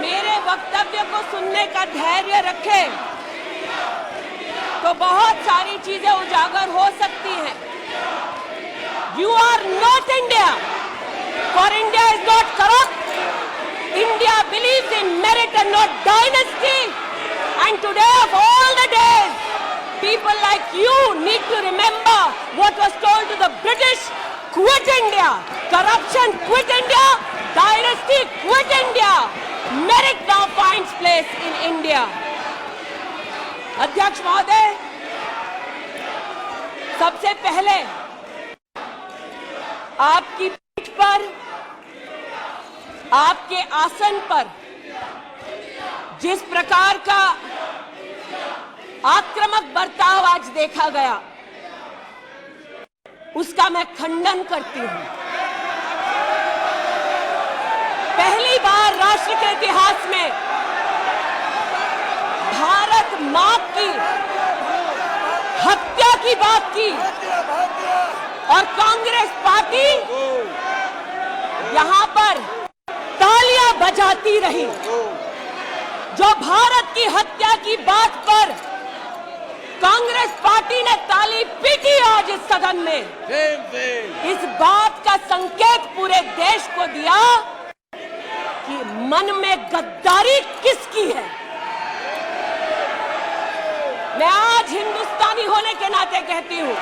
मेरे वक्तव्य को सुनने का धैर्य रखे तो बहुत सारी चीजें उजागर हो सकती हैं। You are not India, for India is not corrupt. India believes in merit and not dynasty. And today of all the days, people like you need to remember what was told to the British: quit India, corruption quit India, dynasty quit India. Merit now finds place in India. अध्यक्ष महोदय, सबसे पहले आपकी पीठ पर, आपके आसन पर जिस प्रकार का आक्रामक बर्ताव आज देखा गया, उसका मैं खंडन करती हूं। पहली बार राष्ट्र के इतिहास में भारत मां की हत्या की बात की और कांग्रेस पार्टी यहां पर तालियां बजाती रही। जो भारत की हत्या की बात पर कांग्रेस पार्टी ने ताली पीटी आज इस सदन में, इस बात का संकेत पूरे देश को दिया कि मन में गद्दारी किसकी है। मैं आज हिंदुस्तानी होने के नाते कहती हूं,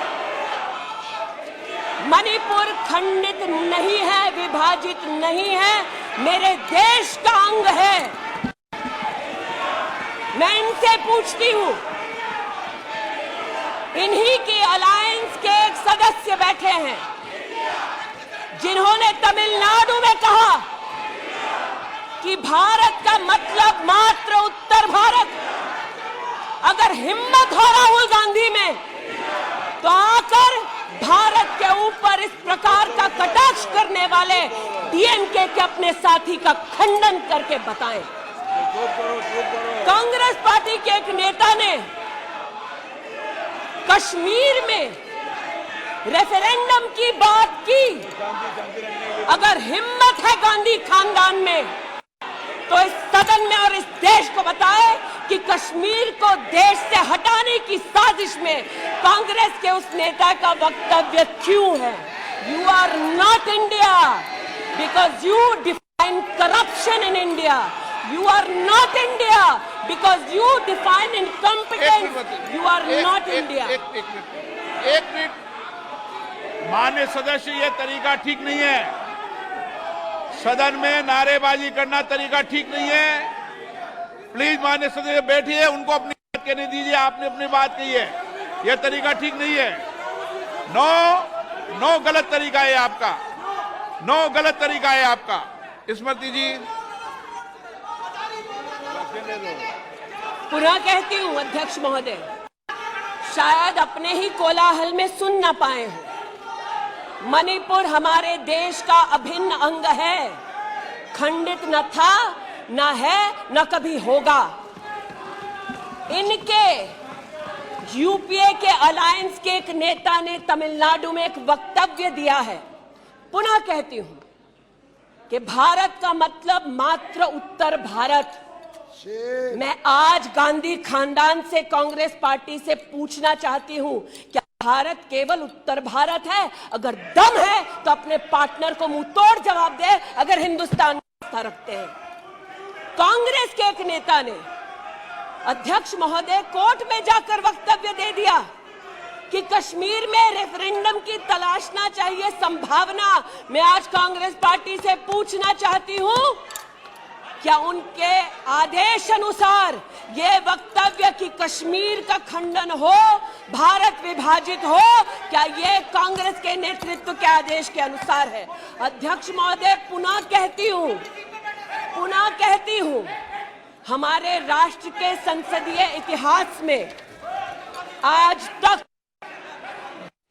मणिपुर खंडित नहीं है, विभाजित नहीं है, मेरे देश का अंग है। मैं इनसे पूछती हूं, इन्हीं की अलायंस के एक सदस्य बैठे हैं जिन्होंने तमिलनाडु में कहा कि भारत का मतलब मात्र उत्तर भारत। अगर हिम्मत हो राहुल गांधी में तो आकर भारत के ऊपर इस प्रकार का कटाक्ष करने वाले डीएमके के अपने साथी का खंडन करके बताएं। कांग्रेस पार्टी के एक नेता ने कश्मीर में रेफरेंडम की बात की। अगर हिम्मत है गांधी खानदान में तो इस सदन में और इस देश को बताए कि कश्मीर को देश से हटाने की साजिश में कांग्रेस के उस नेता का वक्तव्य क्यों है। You are not India because you define corruption in India. You are not India because you define incompetence. You are not India. एक मिनट माननीय सदस्य, ये तरीका ठीक नहीं है। सदन में नारेबाजी करना तरीका ठीक नहीं है। प्लीज माननीय सदस्य बैठिए, उनको अपनी बात कहने दीजिए। आपने अपनी बात कही है, यह तरीका ठीक नहीं है। नो गलत तरीका है आपका, नो गलत तरीका है आपका। स्मृति जी, पुनः कहती हूं अध्यक्ष महोदय, शायद अपने ही कोलाहल में सुन ना पाए हो। मणिपुर हमारे देश का अभिन्न अंग है, खंडित न था, न है, न कभी होगा। इनके यूपीए के अलायंस के एक नेता ने तमिलनाडु में एक वक्तव्य दिया है। पुनः कहती हूं कि भारत का मतलब मात्र उत्तर भारत। मैं आज गांधी खानदान से, कांग्रेस पार्टी से पूछना चाहती हूं, क्या भारत केवल उत्तर भारत है? अगर दम है तो अपने पार्टनर को मुंह तोड़ जवाब दे, अगर हिंदुस्तान में रखते हैं। कांग्रेस के एक नेता ने, अध्यक्ष महोदय, कोर्ट में जाकर वक्तव्य दे दिया कि कश्मीर में रेफरेंडम की तलाशना चाहिए संभावना। मैं आज कांग्रेस पार्टी से पूछना चाहती हूं, क्या उनके आदेश अनुसार ये वक्तव्य कि कश्मीर का खंडन हो, भारत विभाजित हो, क्या ये कांग्रेस के नेतृत्व के आदेश के अनुसार है? अध्यक्ष महोदय, पुनः कहती हूं, हमारे राष्ट्र के संसदीय इतिहास में आज तक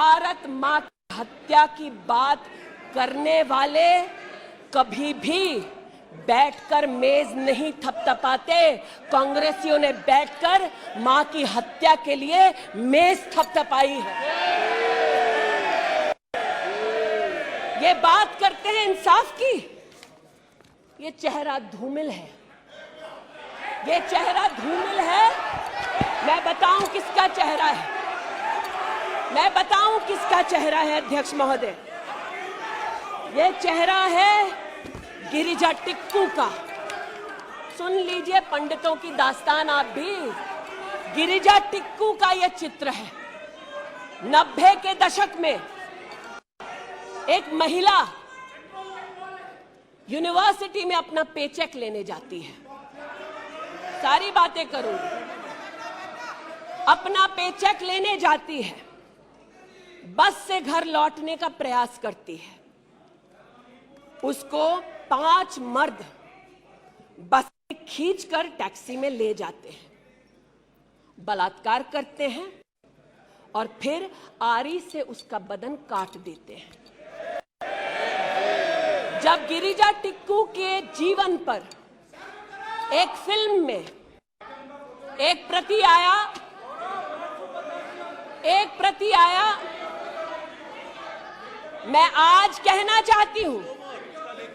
भारत मां की हत्या की बात करने वाले कभी भी बैठकर मेज नहीं थपथपाते। कांग्रेसियों ने बैठकर मां की हत्या के लिए मेज थपथपाई है। ये बात करते हैं इंसाफ की, ये चेहरा धूमिल है। ये चेहरा धूमिल है। मैं बताऊं किसका चेहरा है, मैं बताऊं किसका चेहरा है अध्यक्ष महोदय। ये चेहरा है गिरिजा टिक्कू का। सुन लीजिए पंडितों की दास्तान आप भी। गिरिजा टिक्कू का यह चित्र है। 90 के दशक में एक महिला यूनिवर्सिटी में अपना पेचेक लेने जाती है। सारी बातें करूंगी। अपना पेचेक लेने जाती है, बस से घर लौटने का प्रयास करती है। उसको 5 मर्द बस में खींचकर टैक्सी में ले जाते हैं, बलात्कार करते हैं और फिर आरी से उसका बदन काट देते हैं। जब गिरिजा टिक्कू के जीवन पर एक फिल्म में एक प्रति आया, मैं आज कहना चाहती हूं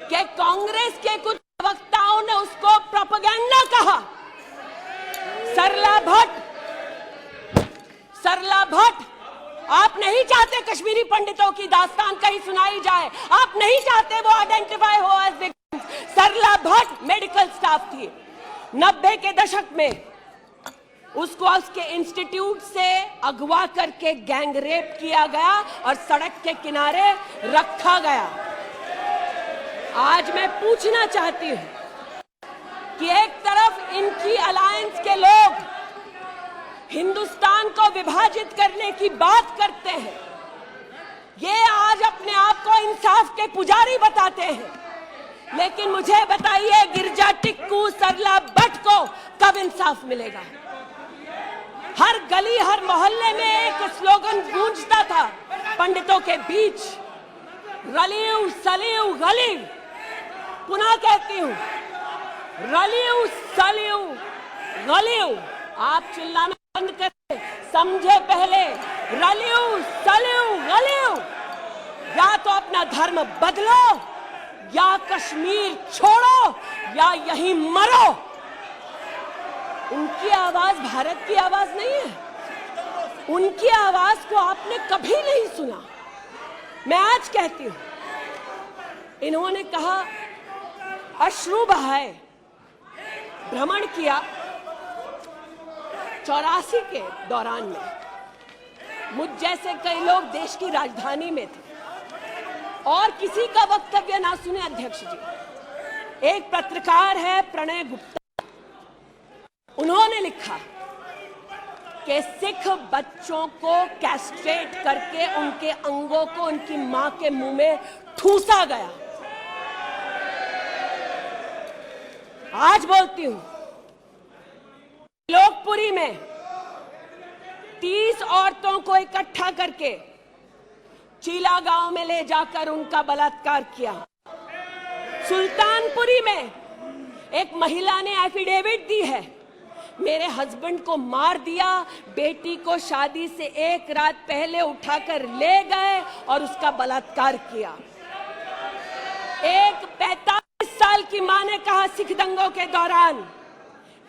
कि कांग्रेस के कुछ वक्ताओं ने उसको प्रोपेगेंडा कहा। सरला भट्ट, आप नहीं चाहते कश्मीरी पंडितों की दास्तान कहीं सुनाई जाए, आप नहीं चाहते वो आइडेंटिफाई हो एज विक्टिम्स। सरला भट्ट मेडिकल स्टाफ थी। 90 के दशक में उसको उसके इंस्टीट्यूट से अगवा करके गैंग रेप किया गया और सड़क के किनारे रखा गया। आज मैं पूछना चाहती हूं कि एक तरफ इनकी अलायंस के लोग हिंदुस्तान को विभाजित करने की बात करते हैं, ये आज अपने आप को इंसाफ के पुजारी बताते हैं, लेकिन मुझे बताइए गिरिजा टिक्कू, सरला भट्ट को कब इंसाफ मिलेगा? हर गली हर मोहल्ले में एक स्लोगन गूंजता था पंडितों के बीच, रलियू सलियू गलीव। पुनः कहती हूं, रलियू सलियू गलीव। आप चिल्लाना बंद करें, समझे पहले। रलियू सलियू गलीव। या तो अपना धर्म बदलो या कश्मीर छोड़ो या यहीं मरो। उनकी आवाज भारत की आवाज नहीं है। उनकी आवाज को आपने कभी नहीं सुना। मैं आज कहती हूं, इन्होंने कहा अश्रु बहाए, भ्रमण किया 84 के दौरान में। मुझ जैसे कई लोग देश की राजधानी में थे और किसी का वक्तव्य ना सुने अध्यक्ष जी। एक पत्रकार है प्रणय गुप्ता, उन्होंने लिखा कि सिख बच्चों को कैस्ट्रेट करके उनके अंगों को उनकी मां के मुंह में ठूसा गया। आज बोलती हूं, लोकपुरी में 30 औरतों को इकट्ठा करके चीला गांव में ले जाकर उनका बलात्कार किया। सुल्तानपुरी में एक महिला ने एफिडेविट दी है, मेरे हस्बैंड को मार दिया, बेटी को शादी से एक रात पहले उठाकर ले गए और उसका बलात्कार किया। एक 45 साल की मां ने कहा सिख दंगों के दौरान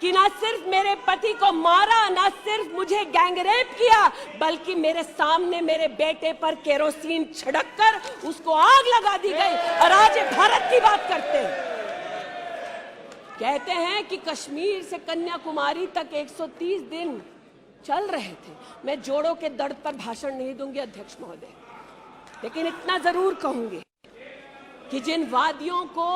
कि ना सिर्फ मेरे पति को मारा, ना सिर्फ मुझे गैंगरेप किया, बल्कि मेरे सामने मेरे बेटे पर केरोसिन छिड़ककर उसको आग लगा दी गई। और आज भारत की बात करते हैं, कहते हैं कि कश्मीर से कन्याकुमारी तक 130 दिन चल रहे थे। मैं जोड़ों के दर्द पर भाषण नहीं दूंगी अध्यक्ष महोदय, लेकिन इतना जरूर कहूंगी कि जिन वादियों को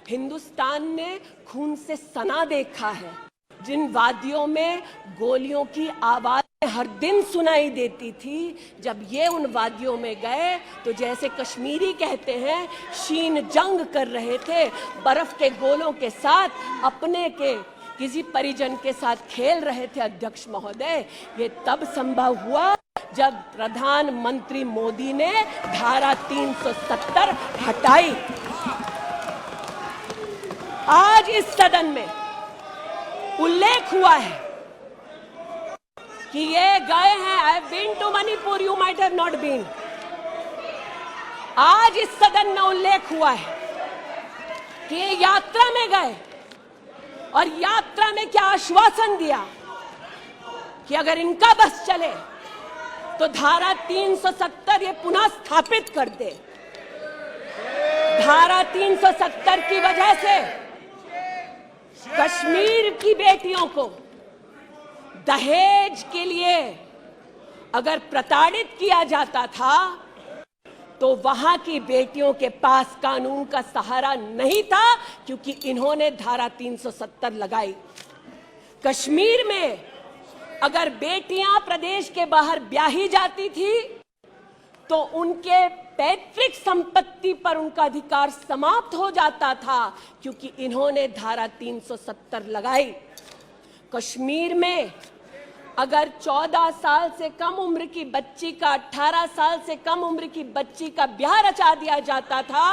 हिंदुस्तान ने खून से सना देखा है, जिन वादियों में गोलियों की आवाज हर दिन सुनाई देती थी, जब ये उन वादियों में गए तो जैसे कश्मीरी कहते हैं शीन जंग कर रहे थे, बर्फ के गोलों के साथ अपने के किसी परिजन के साथ खेल रहे थे। अध्यक्ष महोदय, ये तब संभव हुआ जब प्रधानमंत्री मोदी ने धारा 370 हटाई। आज इस सदन में उल्लेख हुआ है कि ये गए हैं, I have been to Manipur, you might have not been. आज इस सदन में उल्लेख हुआ है कि ये यात्रा में गए और यात्रा में क्या आश्वासन दिया कि अगर इनका बस चले तो धारा 370 ये पुनः स्थापित कर दे। धारा 370 की वजह से कश्मीर की बेटियों को दहेज के लिए अगर प्रताड़ित किया जाता था तो वहां की बेटियों के पास कानून का सहारा नहीं था, क्योंकि इन्होंने धारा 370 लगाई। कश्मीर में अगर बेटियां प्रदेश के बाहर ब्याही जाती थी तो उनके पैतृक संपत्ति पर उनका अधिकार समाप्त हो जाता था, क्योंकि इन्होंने धारा 370 लगाई। कश्मीर में अगर 14 साल से कम उम्र की बच्ची का 18 साल से कम उम्र की बच्ची का ब्याह रचा दिया जाता था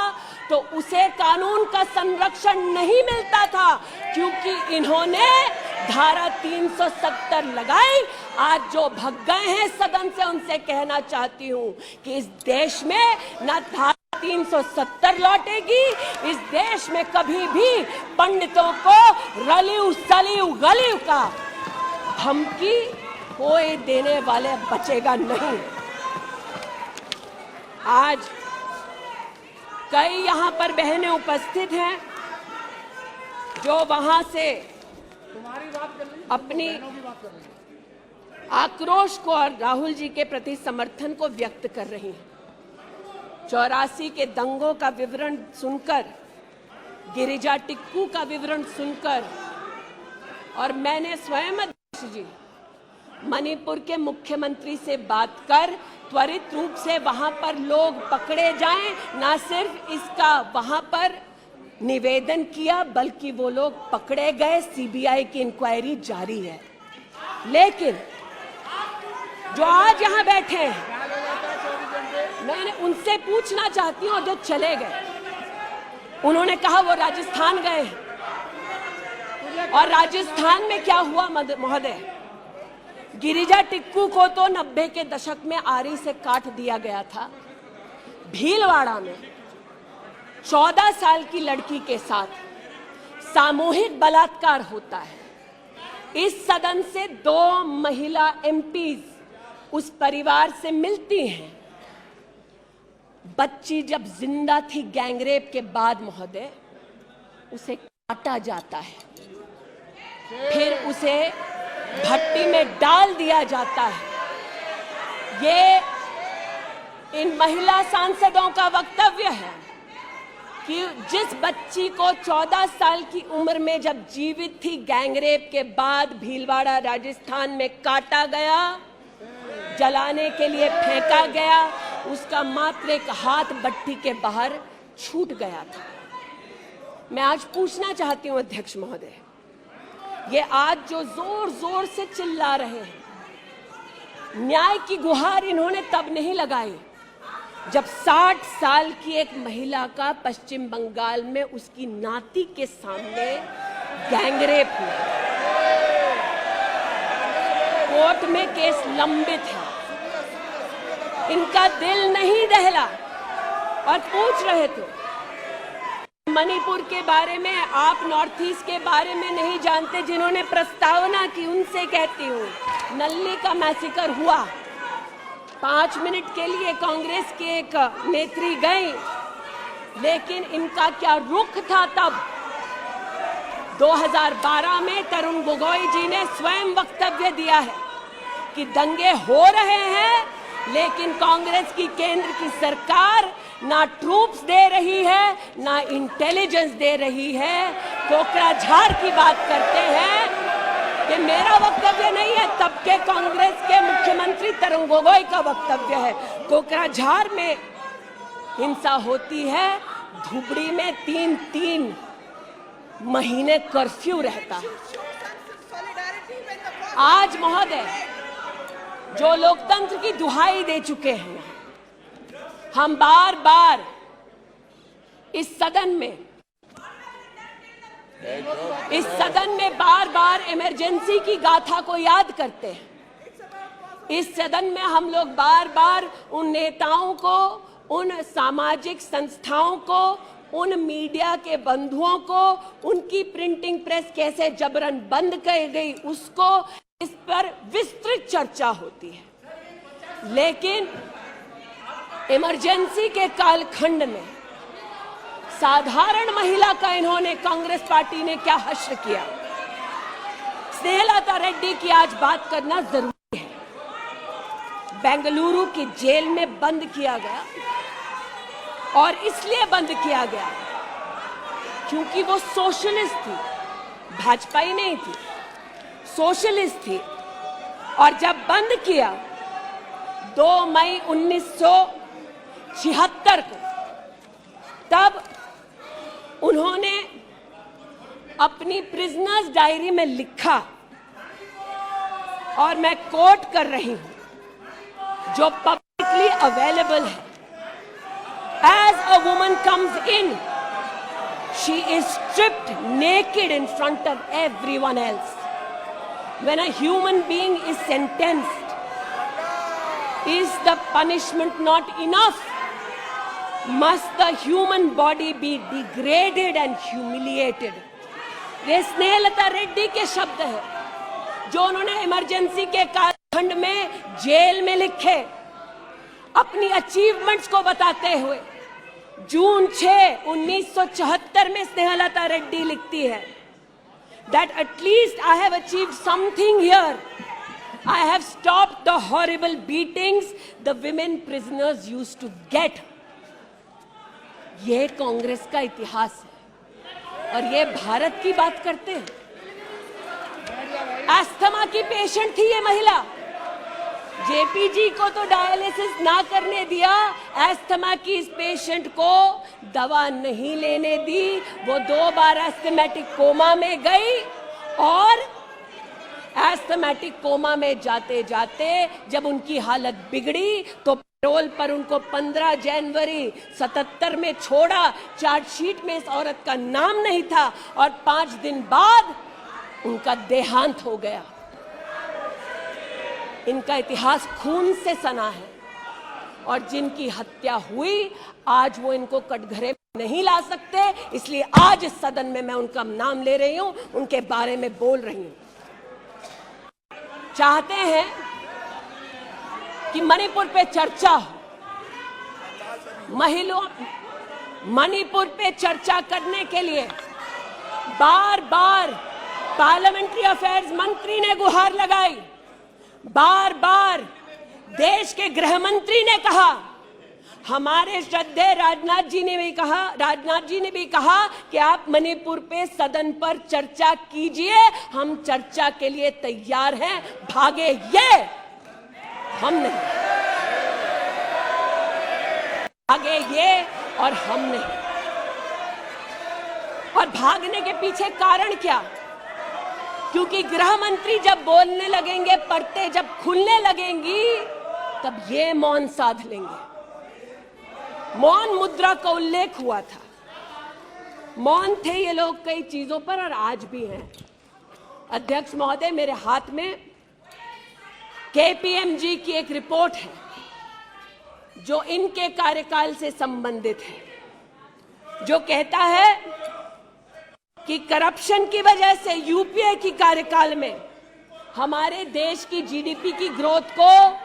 तो उसे कानून का संरक्षण नहीं मिलता था, क्योंकि इन्होंने धारा 370 लगाई। आज जो भग गए हैं सदन से उनसे कहना चाहती हूं कि इस देश में न धारा 370 लौटेगी, इस देश में कभी भी पंडितों को रलिव सलिव गलिव का धमकी कोई देने वाले बचेगा नहीं। आज कई यहां पर बहनें उपस्थित हैं जो वहां से अपनी आक्रोश को और राहुल जी के प्रति समर्थन को व्यक्त कर रही हैं। 84 के दंगों का विवरण सुनकर, गिरिजा टिक्कू का विवरण सुनकर, और मैंने स्वयं अध्यक्ष जी मणिपुर के मुख्यमंत्री से बात कर त्वरित रूप से वहां पर लोग पकड़े जाएं, ना सिर्फ इसका वहां पर निवेदन किया बल्कि वो लोग पकड़े गए। सीबीआई की इंक्वायरी जारी है। लेकिन जो आज यहां बैठे हैं, मैंने उनसे पूछना चाहती हूं, जो चले गए, उन्होंने कहा वो राजस्थान गए, और राजस्थान में क्या हुआ महोदय? गिरिजा टिक्कू को तो 90 के दशक में आरी से काट दिया गया था। भीलवाड़ा में 14 साल की लड़की के साथ सामूहिक बलात्कार होता है। इस सदन से 2 महिला एमपीज उस परिवार से मिलती हैं। बच्ची जब जिंदा थी गैंगरेप के बाद महोदय, उसे काटा जाता है, फिर उसे भट्टी में डाल दिया जाता है। ये इन महिला सांसदों का वक्तव्य है कि जिस बच्ची को 14 साल की उम्र में जब जीवित थी गैंगरेप के बाद भीलवाड़ा राजस्थान में काटा गया, जलाने के लिए फेंका गया, उसका मात्र एक हाथ भट्टी के बाहर छूट गया था। मैं आज पूछना चाहती हूं अध्यक्ष महोदय, ये आज जो जोर जोर से चिल्ला रहे हैं, न्याय की गुहार इन्होंने तब नहीं लगाई जब 60 साल की एक महिला का पश्चिम बंगाल में उसकी नाती के सामने गैंगरेप हुआ। कोर्ट में केस लंबित है, इनका दिल नहीं दहला और पूछ रहे थे मणिपुर के बारे में, आप नॉर्थ ईस्ट के बारे में नहीं जानते। जिन्होंने प्रस्तावना की उनसे कहती हूँ, नल्ली का मैसेकर हुआ, 5 मिनट के लिए कांग्रेस के एक नेत्री गई, लेकिन इनका क्या रुख था तब? 2012 में तरुण गोगोई जी ने स्वयं वक्तव्य दिया है कि दंगे हो रहे हैं, लेकिन कांग्रेस की केंद्र की सरकार ना ट्रूप्स दे रही है, ना इंटेलिजेंस दे रही है। कोकराझार की बात करते हैं, ये मेरा वक्तव्य नहीं है, तब के कांग्रेस के मुख्यमंत्री तरुण गोगोई का वक्तव्य है। कोकराझार में हिंसा होती है, धुबड़ी में 3 महीने कर्फ्यू रहता है। आज महोदय जो लोकतंत्र की दुहाई दे चुके हैं, हम बार बार इस सदन में बार बार इमरजेंसी की गाथा को याद करते हैं। इस सदन में हम लोग बार बार उन नेताओं को, उन सामाजिक संस्थाओं को, उन मीडिया के बंधुओं को उनकी प्रिंटिंग प्रेस कैसे जबरन बंद कर गई, उसको इस पर विस्तृत चर्चा होती है। लेकिन इमरजेंसी के कालखंड में साधारण महिला का इन्होंने, कांग्रेस पार्टी ने क्या हश्र किया। स्नेहलता रेड्डी की आज बात करना जरूरी है। बेंगलुरु की जेल में बंद किया गया, और इसलिए बंद किया गया क्योंकि वो सोशलिस्ट थी, भाजपाई नहीं थी, सोशलिस्ट थी। और जब बंद किया 2 मई 1976 को, तब उन्होंने अपनी प्रिजनर्स डायरी में लिखा, और मैं कोट कर रही हूं, जो पब्लिकली अवेलेबल है। As a woman comes in, she is stripped naked in front of everyone else. When a human being is sentenced, is the punishment not enough? Must the human body be degraded and humiliated? ये स्नेहलता रेड्डी के शब्द हैं, जो उन्होंने emergency के कालखंड में jail में लिखे, अपनी अचीवमेंट्स को बताते हुए। जून 6, 1974 में स्नेहलता रेड्डी लिखती है that at least I have achieved something here. I have stopped the horrible beatings the women prisoners used to get. ये कांग्रेस का इतिहास है, और ये भारत की बात करते हैं। अस्थमा की पेशेंट थी ये महिला, जेपीजी को तो डायलिसिस ना करने दिया, अस्थमा की इस पेशेंट को दवा नहीं लेने दी। वो 2 बार एस्थमेटिक कोमा में गई, और एस्थमेटिक कोमा में जाते जाते जब उनकी हालत बिगड़ी तो पैरोल पर उनको 15 जनवरी 77 में छोड़ा। चार्जशीट में इस औरत का नाम नहीं था, और 5 दिन बाद उनका देहांत हो गया। इनका इतिहास खून से सना है, और जिनकी हत्या हुई आज वो इनको कटघरे में नहीं ला सकते, इसलिए आज इस सदन में मैं उनका नाम ले रही हूं, उनके बारे में बोल रही हूं। चाहते हैं कि मणिपुर पे चर्चा हो, मणिपुर पे चर्चा करने के लिए बार बार पार्लियामेंट्री अफेयर्स मंत्री ने गुहार लगाई, बार बार देश के गृह मंत्री ने कहा, हमारे श्रद्धेय राजनाथ जी ने भी कहा कि आप मणिपुर पे सदन पर चर्चा कीजिए, हम चर्चा के लिए तैयार हैं, भागे ये, हम नहीं, भागे ये और हम नहीं। और भागने के पीछे कारण क्या? क्योंकि गृह मंत्री जब बोलने लगेंगे, परतें जब खुलने लगेंगी, तब ये मौन साध लेंगे। मौन मुद्रा का उल्लेख हुआ था, मौन थे ये लोग कई चीजों पर, और आज भी हैं। अध्यक्ष महोदय, मेरे हाथ में केपीएमजी की एक रिपोर्ट है जो इनके कार्यकाल से संबंधित है, जो कहता है कि करप्शन की वजह से यूपीए की कार्यकाल में हमारे देश की जीडीपी की ग्रोथ को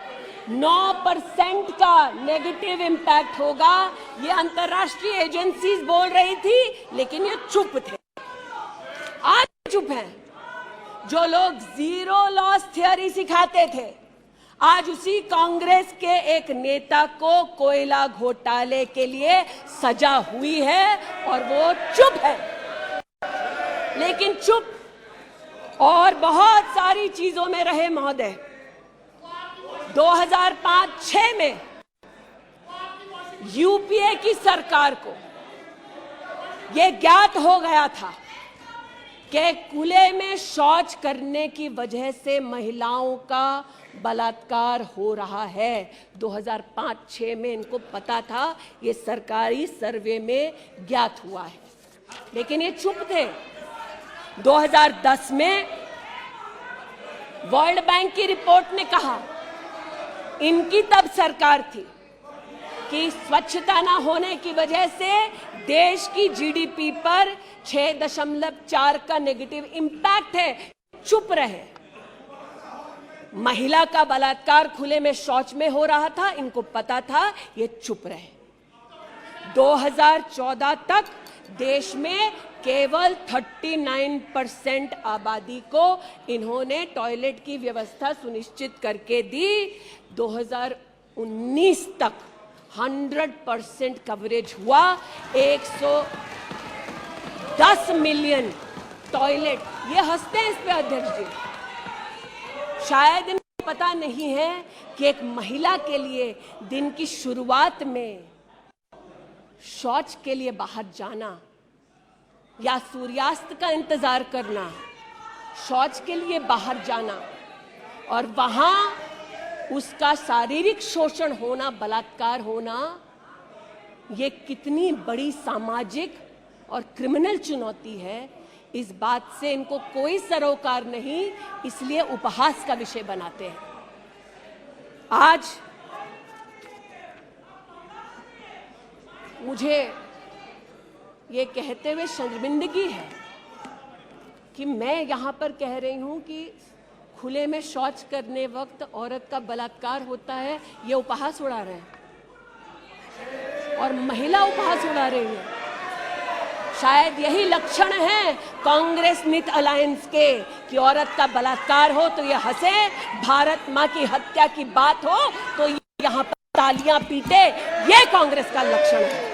9% का नेगेटिव इंपैक्ट होगा। ये अंतर्राष्ट्रीय एजेंसीज बोल रही थी, लेकिन ये चुप थे, आज चुप हैं। जो लोग जीरो लॉस थियरी सिखाते थे, आज उसी कांग्रेस के एक नेता को कोयला घोटाले के लिए सजा हुई है, और वो चुप है। लेकिन चुप और बहुत सारी चीजों में रहे महोदय। 2005-06 में यूपीए की सरकार को यह ज्ञात हो गया था कि खुले में शौच करने की वजह से महिलाओं का बलात्कार हो रहा है। 2005-06 में इनको पता था, ये सरकारी सर्वे में ज्ञात हुआ है, लेकिन ये चुप थे। 2010 में वर्ल्ड बैंक की रिपोर्ट ने कहा, इनकी तब सरकार थी, कि स्वच्छता ना होने की वजह से देश की जीडीपी पर 6.4 का नेगेटिव इंपैक्ट है। चुप रहे। महिला का बलात्कार खुले में शौच में हो रहा था, इनको पता था, ये चुप रहे। 2014 तक देश में केवल 39% आबादी को इन्होंने टॉयलेट की व्यवस्था सुनिश्चित करके दी। 2019 तक 100% कवरेज हुआ। 110 मिलियन टॉयलेट। ये हंसते हैं इस पे अध्यक्ष जी। शायद इनको पता नहीं है कि एक महिला के लिए दिन की शुरुआत में शौच के लिए बाहर जाना या सूर्यास्त का इंतजार करना, शौच के लिए बाहर जाना और वहां उसका शारीरिक शोषण होना, बलात्कार होना, ये कितनी बड़ी सामाजिक और क्रिमिनल चुनौती है, इस बात से इनको कोई सरोकार नहीं, इसलिए उपहास का विषय बनाते हैं। आज मुझे ये कहते हुए शर्मिंदगी है कि मैं यहां पर कह रही हूं कि खुले में शौच करने वक्त औरत का बलात्कार होता है, ये उपहास उड़ा रहे हैं और महिला उपहास उड़ा रही है। शायद यही लक्षण है कांग्रेस नित अलायंस के कि औरत का बलात्कार हो तो ये हंसे, भारत मां की हत्या की बात हो तो यहां पर तालियां पीटे, ये कांग्रेस का लक्षण है।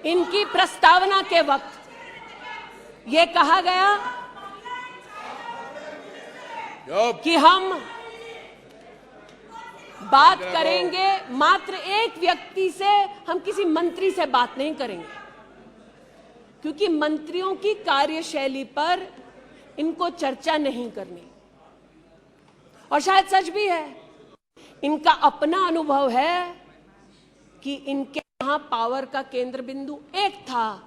इनकी प्रस्तावना के वक्त ये कहा गया कि हम बात करेंगे, मात्र एक व्यक्ति से, हम किसी मंत्री से बात नहीं करेंगे, क्योंकि मंत्रियों की कार्यशैली पर इनको चर्चा नहीं करनी। और शायद सच भी है, इनका अपना अनुभव है कि इनके यहां पावर का केंद्र बिंदु एक था।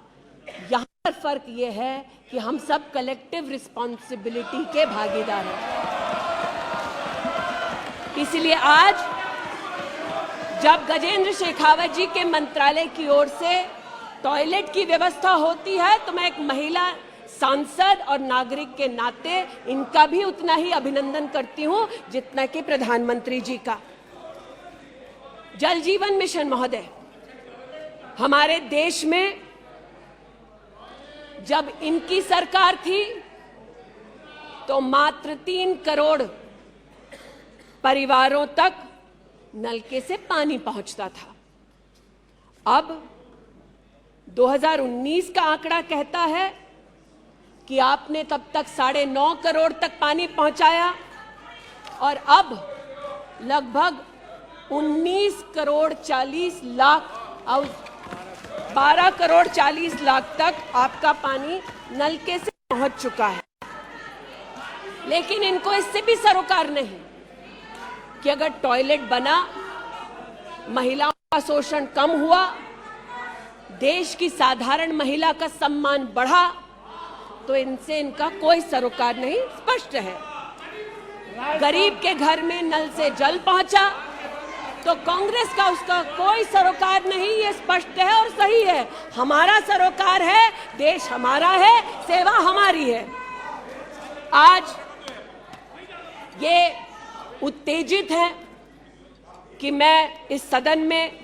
यहां पर फर्क यह है कि हम सब कलेक्टिव रिस्पॉन्सिबिलिटी के भागीदार हैं। इसलिए आज जब गजेंद्र शेखावत जी के मंत्रालय की ओर से टॉयलेट की व्यवस्था होती है तो मैं एक महिला सांसद और नागरिक के नाते इनका भी उतना ही अभिनंदन करती हूं जितना कि प्रधानमंत्री जी का। जल जीवन मिशन महोदय, हमारे देश में जब इनकी सरकार थी तो मात्र 3 करोड़ परिवारों तक नलके से पानी पहुंचता था। अब 2019 का आंकड़ा कहता है कि आपने तब तक 9.5 करोड़ तक पानी पहुंचाया और अब लगभग 19 करोड़ 40 लाख और 12 करोड़ 40 लाख तक आपका पानी नलके से पहुंच चुका है। लेकिन इनको इससे भी सरोकार नहीं कि अगर टॉयलेट बना, महिलाओं का शोषण कम हुआ, देश की साधारण महिला का सम्मान बढ़ा, तो इनसे इनका कोई सरोकार नहीं। स्पष्ट है, गरीब के घर में नल से जल पहुंचा तो कांग्रेस का उसका कोई सरोकार नहीं। ये स्पष्ट है और सही है। हमारा सरोकार है, देश हमारा है, सेवा हमारी है। आज ये उत्तेजित है कि मैं इस सदन में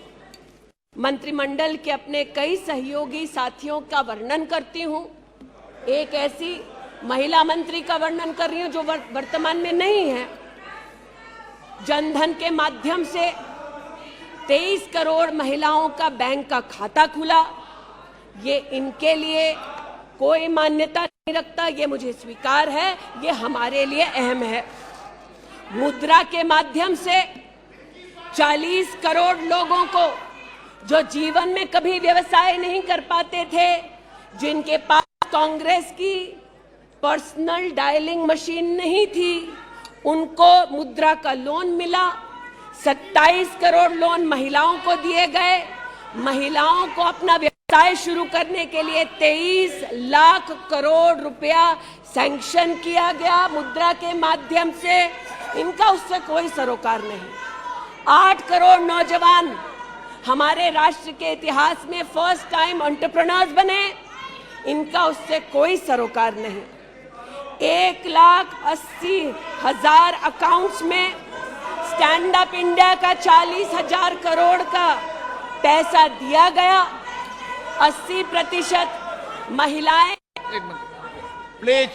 मंत्रिमंडल के अपने कई सहयोगी साथियों का वर्णन करती हूं। एक ऐसी महिला मंत्री का वर्णन कर रही हूं जो वर्तमान में नहीं है। जनधन के माध्यम से 23 करोड़ महिलाओं का बैंक का खाता खुला। ये इनके लिए कोई मान्यता नहीं रखता, ये मुझे स्वीकार है, ये हमारे लिए अहम है। मुद्रा के माध्यम से 40 करोड़ लोगों को जो जीवन में कभी व्यवसाय नहीं कर पाते थे, जिनके पास कांग्रेस की पर्सनल डायलिंग मशीन नहीं थी, उनको मुद्रा का लोन मिला। 27 करोड़ लोन महिलाओं को दिए गए। महिलाओं को अपना व्यवसाय शुरू करने के लिए 23 लाख करोड़ रुपया सैंक्शन किया गया मुद्रा के माध्यम से। इनका उससे कोई सरोकार नहीं। 8 करोड़ नौजवान हमारे राष्ट्र के इतिहास में फर्स्ट टाइम एंटरप्रेन्योर्स बने, इनका उससे कोई सरोकार नहीं। 1,80,000 अकाउंट्स में स्टैंड अप इंडिया का 40,000 करोड़ का पैसा दिया गया। 80% महिलाएं। एक मिनट प्लीज,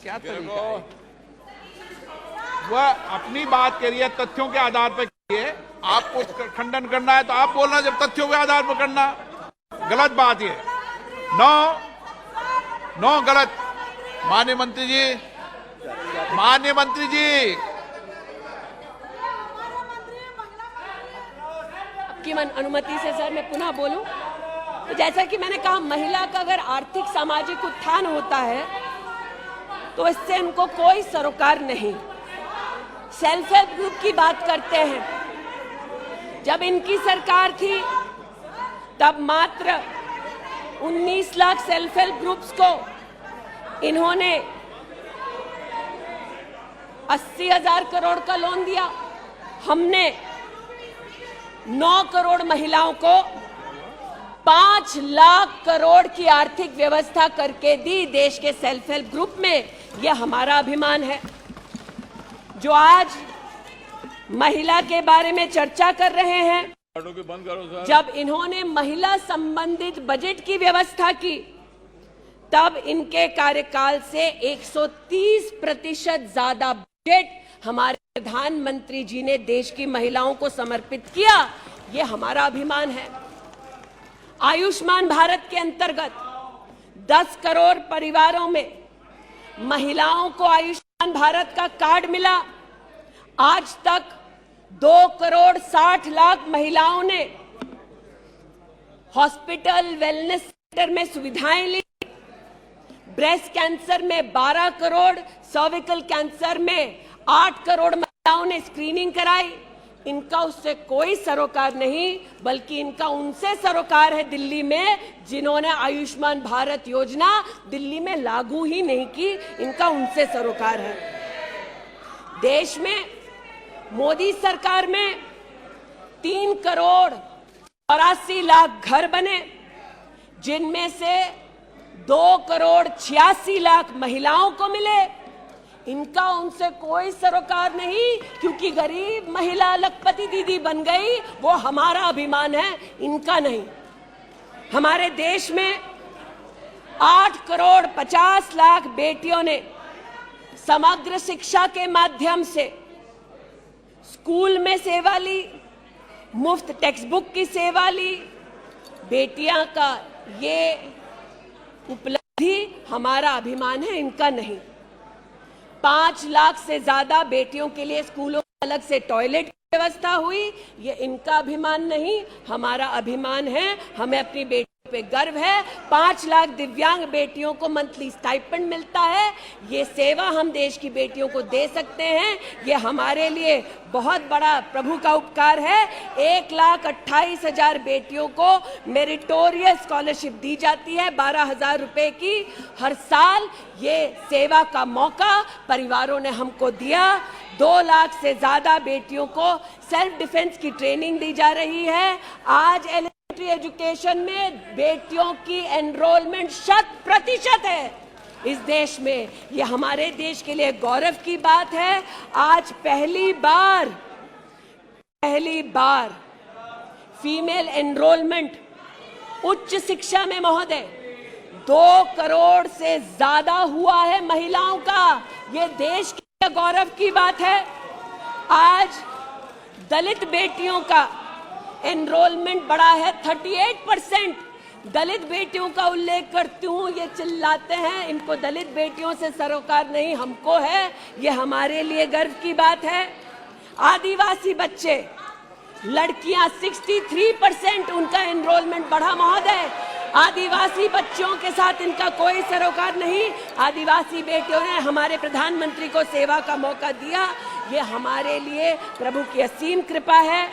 क्या तरीका है? वह अपनी बात के लिए तथ्यों के आधार पर कीजिए। आपको खंडन करना है तो आप बोलना, जब तथ्यों के आधार पर करना गलत बात ये। नो गलत। माननीय मंत्री जी, आपकी अनुमति से सर मैं पुनः बोलूं तो जैसा कि मैंने कहा, महिला का अगर आर्थिक सामाजिक उत्थान होता है तो इससे इनको कोई सरोकार नहीं। सेल्फ हेल्प ग्रुप की बात करते हैं, जब इनकी सरकार थी तब मात्र 19 लाख सेल्फ हेल्प ग्रुप्स को इन्होंने 80,000 करोड़ का लोन दिया। हमने 9 करोड़ महिलाओं को 5 लाख करोड़ की आर्थिक व्यवस्था करके दी देश के सेल्फ हेल्प ग्रुप में। यह हमारा अभिमान है। जो आज महिला के बारे में चर्चा कर रहे हैं, जब इन्होंने महिला संबंधित बजट की व्यवस्था की तब इनके कार्यकाल से 130% ज्यादा बजट हमारे प्रधानमंत्री जी ने देश की महिलाओं को समर्पित किया। ये हमारा अभिमान है। आयुष्मान भारत के अंतर्गत 10 करोड़ परिवारों में महिलाओं को आयुष्मान भारत का कार्ड मिला। आज तक 2 करोड़ 60 लाख महिलाओं ने हॉस्पिटल वेलनेस सेंटर में सुविधाएं ली। ब्रेस्ट कैंसर में 12 करोड़, सर्विकल कैंसर में 8 करोड़ महिलाओं ने स्क्रीनिंग कराई। इनका उससे कोई सरोकार नहीं, बल्कि इनका उनसे सरोकार है दिल्ली में, जिन्होंने आयुष्मान भारत योजना दिल्ली में लागू ही नहीं की। इनका उनसे सरोकार है। देश में मोदी सरकार में 3 करोड़ 84 लाख घर बने, जिनमें से 2 करोड़ 86 लाख महिलाओं को मिले। इनका उनसे कोई सरोकार नहीं, क्योंकि गरीब महिला लखपति दीदी बन गई, वो हमारा अभिमान है, इनका नहीं। हमारे देश में 8 करोड़ 50 लाख बेटियों ने समग्र शिक्षा के माध्यम से स्कूल में सेवा ली, मुफ्त टेक्स्ट बुक की सेवा ली। बेटियां का ये उपलब्धि हमारा अभिमान है, इनका नहीं। 5 लाख से ज्यादा बेटियों के लिए स्कूलों में अलग से टॉयलेट की व्यवस्था हुई। ये इनका अभिमान नहीं, हमारा अभिमान है। हमें अपनी बेटियों पे गर्व है। 5 लाख दिव्यांग बेटियों को मंथली स्टाइपेंड मिलता है। ये सेवा हम देश की बेटियों को दे सकते हैं। ये हमारे लिए बहुत बड़ा प्रभु का उपकार है। 1,28,000 बेटियों को मेरिटोरियस स्कॉलरशिप दी जाती है, 12,000 रुपए की हर साल। ये सेवा का मौका परिवारों ने हमको दिया। 2 लाख से ज्यादा बेटियों को सेल्फ डिफेंस की ट्रेनिंग दी जा रही है। आज एलिमेंट्री एजुकेशन में बेटियों की एनरोलमेंट 100% है इस देश में। ये हमारे देश के लिए गौरव की बात है। आज पहली बार फीमेल एनरोलमेंट उच्च शिक्षा में महोदय 2 करोड़ से ज्यादा हुआ है महिलाओं का। ये देश के गौरव की बात है। आज दलित बेटियों का एनरोलमेंट बढ़ा है 38%। दलित बेटियों का उल्लेख करती हूँ, ये चिल्लाते हैं इनको दलित बेटियों से सरोकार नहीं, हमको है। ये हमारे लिए गर्व की बात है। आदिवासी बच्चे, लड़कियां 63% उनका एनरोलमेंट बढ़ा महोदय। आदिवासी बच्चों के साथ इनका कोई सरोकार नहीं। आदिवासी बेटियों ने हमारे प्रधानमंत्री को सेवा का मौका दिया। ये हमारे लिए प्रभु की असीम कृपा है।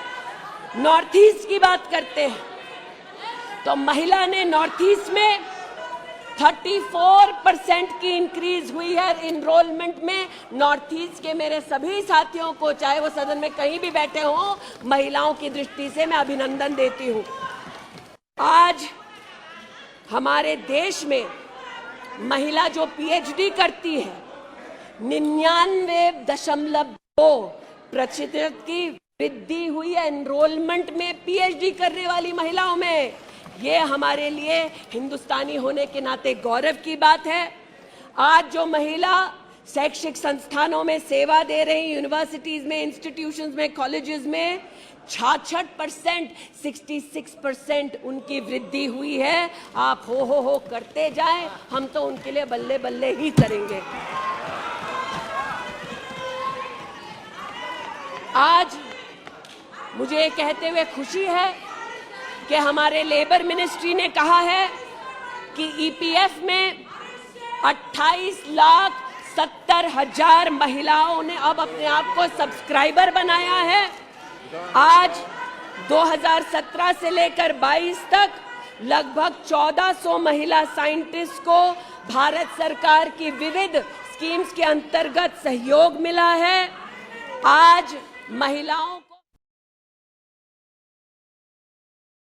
नॉर्थ ईस्ट की बात करते हैं तो महिला ने नॉर्थ ईस्ट में 34% की इंक्रीज हुई है इनरोलमेंट में। नॉर्थ ईस्ट के मेरे सभी साथियों को, चाहे वो सदन में कहीं भी बैठे हों, महिलाओं की दृष्टि से मैं अभिनंदन देती हूं। आज हमारे देश में महिला जो पीएचडी करती है, 99.2% की वृद्धि हुई है एनरोलमेंट में पीएचडी करने वाली महिलाओं में। ये हमारे लिए हिंदुस्तानी होने के नाते गौरव की बात है। आज जो महिला शैक्षिक संस्थानों में सेवा दे रही, यूनिवर्सिटीज में, इंस्टीट्यूशंस में, कॉलेजेस में 66%, 66% उनकी वृद्धि हुई है। आप हो करते जाएं, हम तो उनके लिए बल्ले बल्ले ही करेंगे। आज मुझे ये कहते हुए खुशी है कि हमारे लेबर मिनिस्ट्री ने कहा है कि ईपीएफ में 28,70,000 महिलाओं ने अब अपने आप को सब्सक्राइबर बनाया है। आज 2017 से लेकर 22 तक लगभग 1400 महिला साइंटिस्ट को भारत सरकार की विविध स्कीम्स के अंतर्गत सहयोग मिला है। आज महिलाओं